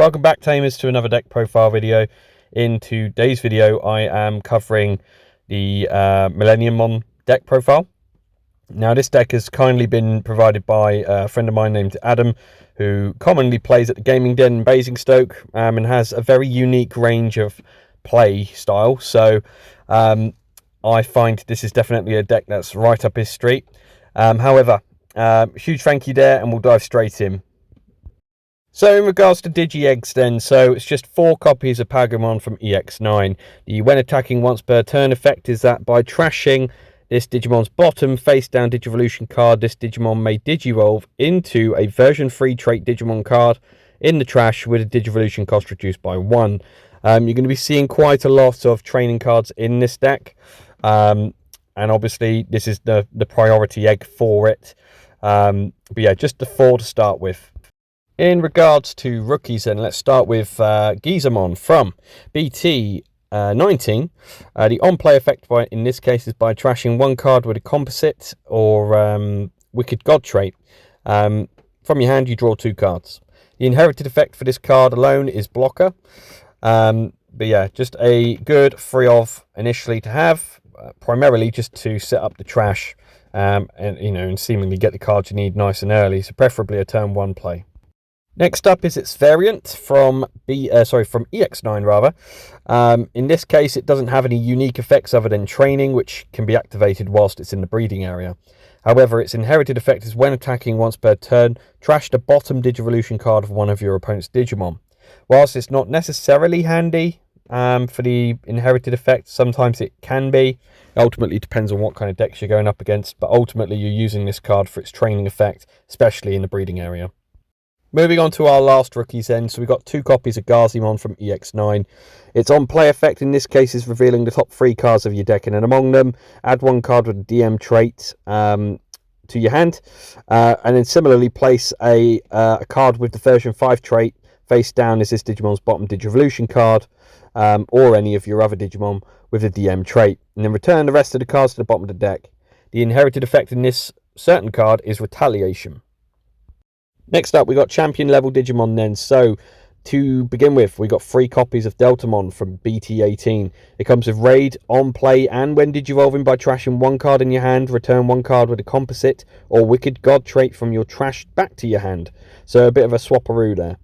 Welcome back, Tamers, to another deck profile video. In today's video, I am covering the Millenniummon deck profile. Now, this deck has kindly been provided by a friend of mine named Adam, who commonly plays at the Gaming Den in Basingstoke and has a very unique range of play style. So I find this is definitely a deck that's right up his street. However, huge thank you there, and we'll dive straight in. So in regards to Digi-Eggs then, so it's just 4 copies of Pagumon from EX9. The when attacking once per turn effect is that by trashing this Digimon's bottom face down Digivolution card, this Digimon may Digivolve into a version 3 trait Digimon card in the trash with a Digivolution cost reduced by 1. You're going to be seeing quite a lot of training cards in this deck, and obviously this is the priority egg for it. But yeah, just the 4 to start with. In regards to rookies, then let's start with Gizamon from BT24. The on-play effect in this case is by trashing 1 card with a composite or Wicked God trait. From your hand, you draw 2 cards. The inherited effect for this card alone is blocker. But yeah, just a good free of initially to have, primarily just to set up the trash and seemingly get the cards you need nice and early. So preferably a turn 1 play. Next up is its variant from EX9 rather. In this case, it doesn't have any unique effects other than training, which can be activated whilst it's in the breeding area. However, its inherited effect is when attacking once per turn, trash the bottom Digivolution card of one of your opponent's Digimon. Whilst it's not necessarily handy for the inherited effect, sometimes it can be. It ultimately depends on what kind of decks you're going up against, but ultimately you're using this card for its training effect, especially in the breeding area. Moving on to our last rookies then, so we've got 2 copies of Gazimon from EX9. Its on-play effect in this case is revealing the top 3 cards of your deck, and among them, add 1 card with a DM trait to your hand, and then similarly place a card with the version 5 trait face down as this Digimon's bottom Digivolution card, or any of your other Digimon with a DM trait, and then return the rest of the cards to the bottom of the deck. The inherited effect in this certain card is Retaliation. Next up, we got champion level Digimon then. So to begin with, we got 3 copies of Deltamon from BT18. It comes with Raid, on play, and when Digivolving by trashing 1 card in your hand, return 1 card with a composite or Wicked God trait from your trash back to your hand. So a bit of a swapperoo there.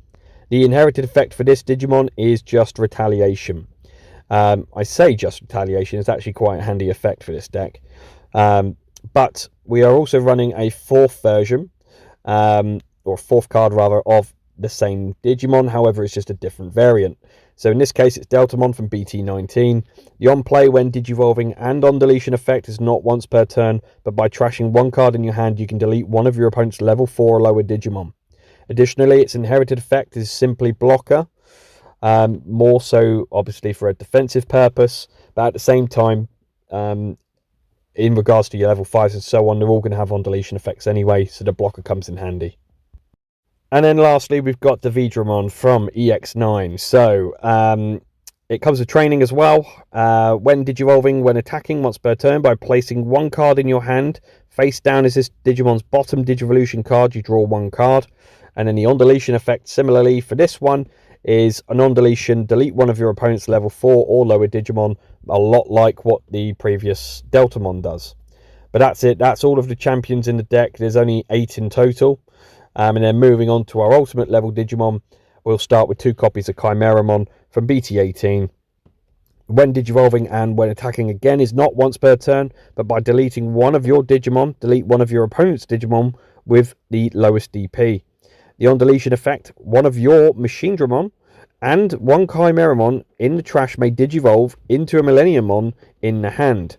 The inherited effect for this Digimon is just Retaliation. I say just Retaliation, it's actually quite a handy effect for this deck. But we are also running a 4th version, or 4th card rather, of the same Digimon. However, it's just a different variant. So in this case, it's Deltamon from BT19. The on play when Digivolving and on deletion effect is not once per turn, but by trashing 1 card in your hand, you can delete 1 of your opponent's level 4 or lower Digimon. Additionally, its inherited effect is simply blocker, more so obviously for a defensive purpose, but at the same time, in regards to your level 5s and so on, they're all going to have on deletion effects anyway, so the blocker comes in handy. And then lastly, we've got the Vidramon from EX9. So it comes with training as well. When Digivolving, when attacking once per turn, by placing 1 card in your hand, face down is this Digimon's bottom Digivolution card, you draw 1 card. And then the on deletion effect, similarly for this one, is an on deletion, delete 1 of your opponent's level 4 or lower Digimon, a lot like what the previous Deltamon does. But that's it. That's all of the champions in the deck. There's only 8 in total. And then moving on to our ultimate level Digimon, we'll start with 2 copies of Chimeramon from BT18. When Digivolving and when attacking again is not once per turn, but by deleting 1 of your Digimon, delete 1 of your opponent's Digimon with the lowest DP. The on deletion effect, 1 of your Machinedramon and 1 Chimeramon in the trash may Digivolve into a Millenniummon in the hand.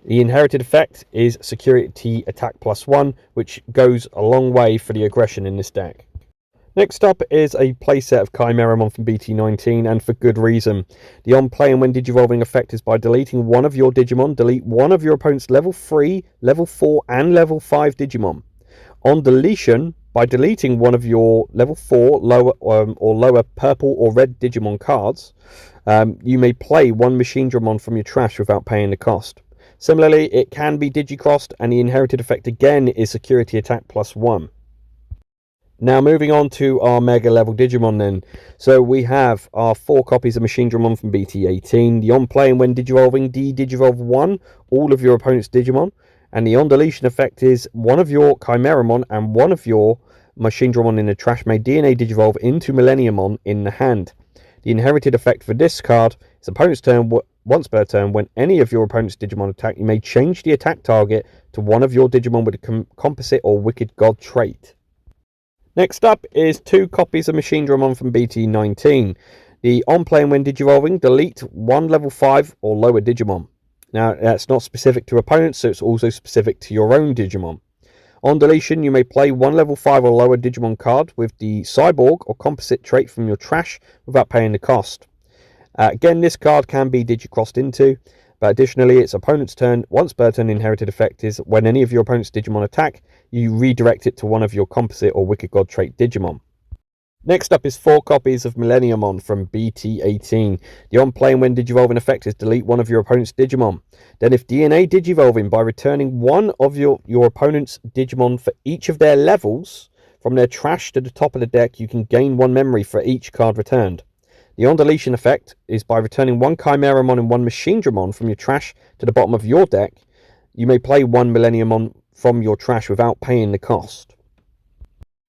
The inherited effect is Security Attack +1, which goes a long way for the aggression in this deck. Next up is a playset of Chimeramon from BT19, and for good reason. The on-play and when Digivolving effect is by deleting 1 of your Digimon, delete 1 of your opponent's level 3, level 4, and level 5 Digimon. On deletion, by deleting 1 of your level 4, lower or lower purple or red Digimon cards, you may play 1 Machinedramon from your trash without paying the cost. Similarly, it can be Digicrossed, and the inherited effect again is Security Attack +1. Now moving on to our Mega Level Digimon then. So we have our 4 copies of Millenniummon from BT18, the on playing when Digivolving Digivolve 1, all of your opponent's Digimon, and the on deletion effect is one of your Chimeramon and one of your Millenniummon in the trash may DNA Digivolve into Millenniummon in the hand. The inherited effect for this card is opponent's turn. Once per turn, when any of your opponent's Digimon attack, you may change the attack target to one of your Digimon with a composite or Wicked God trait. Next up is 2 copies of Millenniummon from BT19. The on playing when Digivolving, delete 1 level 5 or lower Digimon. Now, that's not specific to opponents, so it's also specific to your own Digimon. On deletion, you may play 1 level 5 or lower Digimon card with the Cyborg or composite trait from your trash without paying the cost. Again, this card can be Digicrossed into, but additionally, its opponent's turn. Once per turn, inherited effect is when any of your opponent's Digimon attack, you redirect it to one of your composite or Wicked God trait Digimon. Next up is 4 copies of Millenniummon from BT18. The on playing when Digivolving effect is delete one of your opponent's Digimon. Then if DNA Digivolving by returning one of your opponent's Digimon for each of their levels from their trash to the top of the deck, you can gain 1 memory for each card returned. The on deletion effect is by returning 1 Chimeramon and 1 Millenniummon from your trash to the bottom of your deck. You may play 1 Millenniummon from your trash without paying the cost.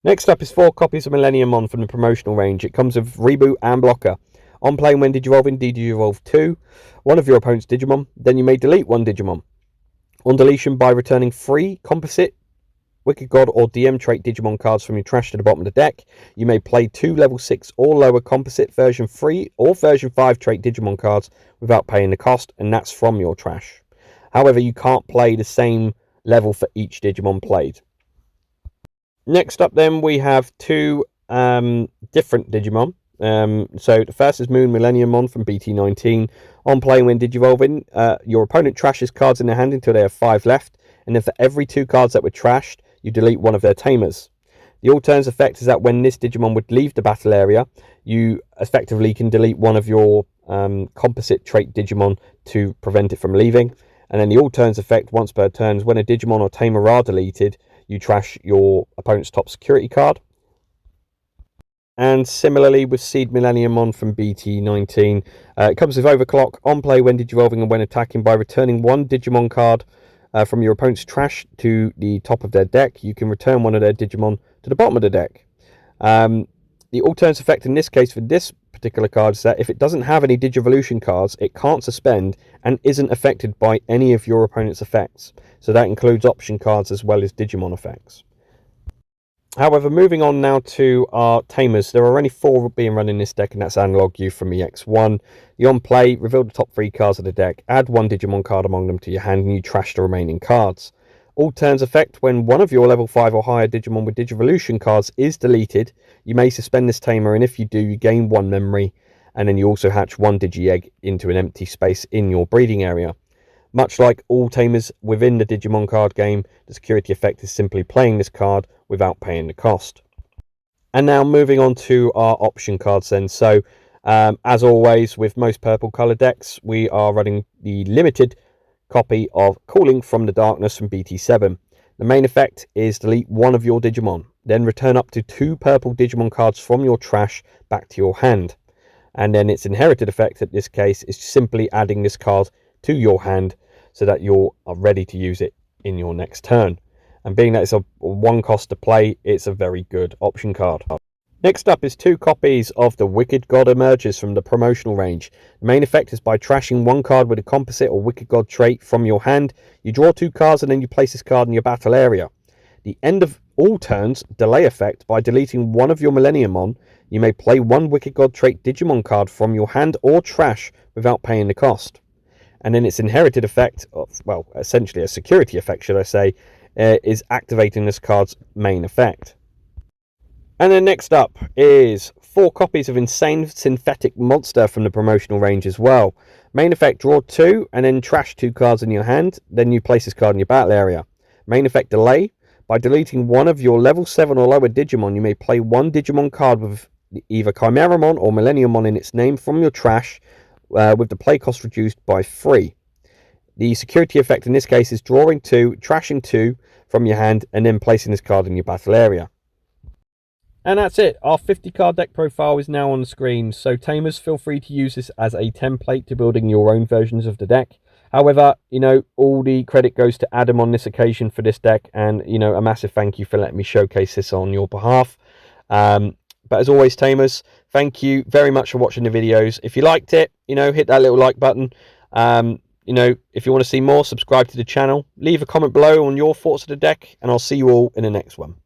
Next up is 4 copies of Millenniummon from the promotional range. It comes with Reboot and Blocker. On playing when Digivolving Digivolve 2, one of your opponent's Digimon, then you may delete 1 Digimon. On deletion by returning 3 composite, Wicked God or DM trait Digimon cards from your trash to the bottom of the deck. You may play 2 level 6 or lower composite version 3 or version 5 trait Digimon cards without paying the cost, and that's from your trash. However, you can't play the same level for each Digimon played. Next up then we have 2 different Digimon. So the first is Moon Millenniummon from BT19. On playing when Digivolving, your opponent trashes cards in their hand until they have 5 left, and then for every 2 cards that were trashed, you delete one of their Tamers. The alternate effect is that when this Digimon would leave the battle area, you effectively can delete one of your composite trait Digimon to prevent it from leaving. And then the alternate effect, once per turn, is when a Digimon or Tamer are deleted, you trash your opponent's top security card. And similarly with Seed Millenniummon from BT19, it comes with Overclock. On play when Digivolving and when attacking by returning 1 Digimon card from your opponent's trash to the top of their deck, you can return one of their Digimon to the bottom of the deck. The alternate effect in this case for this particular card is that if it doesn't have any Digivolution cards, it can't suspend and isn't affected by any of your opponent's effects. So that includes option cards as well as Digimon effects. However, moving on now to our Tamers, there are only 4 being run in this deck, and that's Analog You from EX10. The on play, reveal the top 3 cards of the deck, add 1 Digimon card among them to your hand, and you trash the remaining cards. All turns effect when one of your level 5 or higher Digimon with Digivolution cards is deleted, you may suspend this Tamer, and if you do, you gain 1 memory, and then you also hatch 1 Digi-Egg into an empty space in your breeding area. Much like all Tamers within the Digimon card game, the security effect is simply playing this card without paying the cost. And now moving on to our option cards then. So, as always with most purple colour decks, we are running the limited copy of Calling from the Darkness from BT7. The main effect is delete 1 of your Digimon, then return up to 2 purple Digimon cards from your trash back to your hand. And then its inherited effect at this case is simply adding this card to your hand so that you are ready to use it in your next turn. And being that it's a 1 cost to play, it's a very good option card. Next up is 2 copies of the Wicked God Emerges from the promotional range. The main effect is by trashing 1 card with a composite or Wicked God trait from your hand. You draw 2 cards and then you place this card in your battle area. The end of all turns delay effect by deleting 1 of your Millenniummon. You may play 1 Wicked God trait Digimon card from your hand or trash without paying the cost. And then its inherited effect, well, essentially a security effect, should I say, is activating this card's main effect. And then next up is 4 copies of Insane Synthetic Monster from the promotional range as well. Main effect, draw 2 and then trash 2 cards in your hand. Then you place this card in your battle area. Main effect, delay. By deleting 1 of your level 7 or lower Digimon, you may play 1 Digimon card with either Chimeramon or Millenniummon in its name from your trash, with the play cost reduced by 3. The security effect in this case is drawing 2, trashing 2 from your hand, and then placing this card in your battle area. And that's it. Our 50 card deck profile is now on the screen. So Tamers, feel free to use this as a template to building your own versions of the deck. However, you know, all the credit goes to Adam on this occasion for this deck. And, you know, a massive thank you for letting me showcase this on your behalf. But as always, Tamers, thank you very much for watching the videos. If you liked it, you know, hit that little like button. You know, if you want to see more, subscribe to the channel. Leave a comment below on your thoughts of the deck. And I'll see you all in the next one.